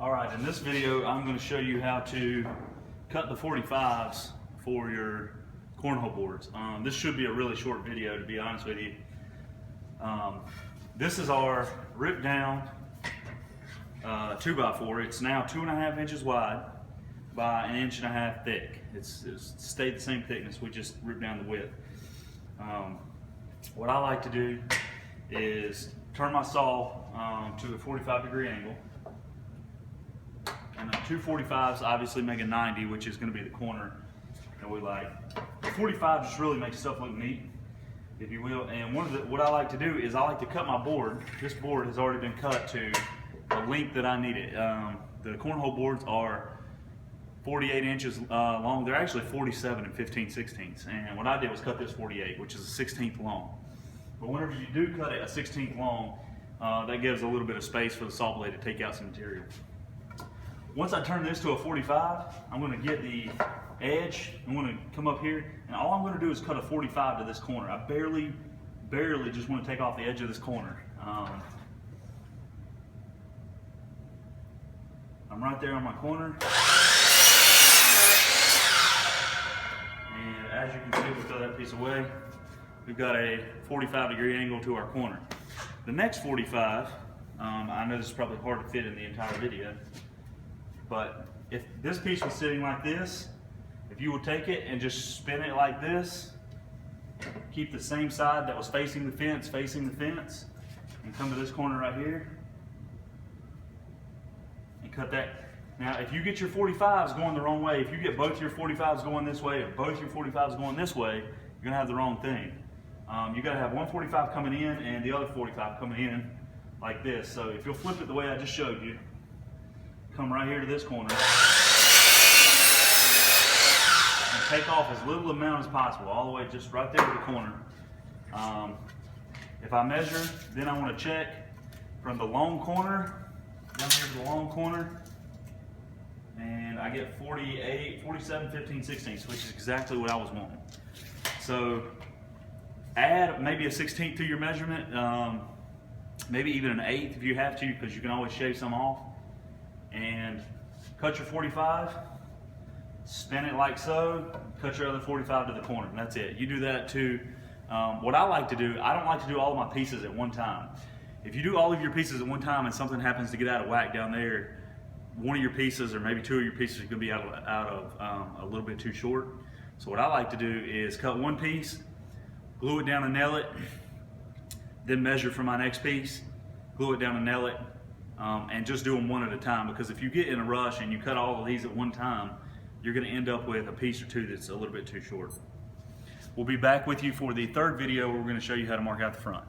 Alright, in this video I'm going to show you how to cut the 45s for your cornhole boards. This should be a really short video, to be honest with you. This is our ripped down 2x4. It's now 2.5 inches wide by 1.5 inches thick. It's stayed the same thickness, we just ripped down the width. What I like to do is turn my saw to a 45-degree angle. And the 245s obviously make a 90, which is going to be the corner that we like. The 45 just really makes stuff look neat, if you will. And what I like to do is I like to cut my board. This board has already been cut to the length that I need it. The cornhole boards are 48 inches long. They're actually 47 and 15/16. And what I did was cut this 48, which is a 1/16 long. But whenever you do cut it a 1/16 long, that gives a little bit of space for the saw blade to take out some material. Once I turn this to a 45, I'm going to get the edge. I'm going to come up here, and all I'm going to do is cut a 45 to this corner. I barely just want to take off the edge of this corner. I'm right there on my corner. And as you can see, we'll throw that piece away. We've got a 45-degree angle to our corner. The next 45, I know this is probably hard to fit in the entire video, but if this piece was sitting like this, if you would take it and just spin it like this, keep the same side that was facing the fence, and come to this corner right here, and cut that. Now, if you get your 45s going the wrong way, if you get both your 45s going this way, or both your 45s going this way, you're gonna have the wrong thing. You gotta have one 45 coming in and the other 45 coming in like this. So if you'll flip it the way I just showed you, come right here to this corner and take off as little amount as possible, all the way just right there to the corner. If I measure, then I want to check from the long corner down here to the long corner, and I get 48, 47, 15/16, which is exactly what I was wanting. So add maybe a 1/16 to your measurement, maybe even an 1/8 if you have to, because you can always shave some off. And cut your 45, spin it like so, cut your other 45 to the corner, and that's it. You do that too. What I like to do, I don't like to do all of my pieces at one time. If you do all of your pieces at one time and something happens to get out of whack down there, one of your pieces or maybe two of your pieces are going to be out of a little bit too short. So what I like to do is cut one piece, glue it down and nail it, then measure for my next piece, glue it down and nail it, and just do them one at a time, because if you get in a rush and you cut all of these at one time, you're going to end up with a piece or two that's a little bit too short. We'll be back with you for the third video where we're going to show you how to mark out the front.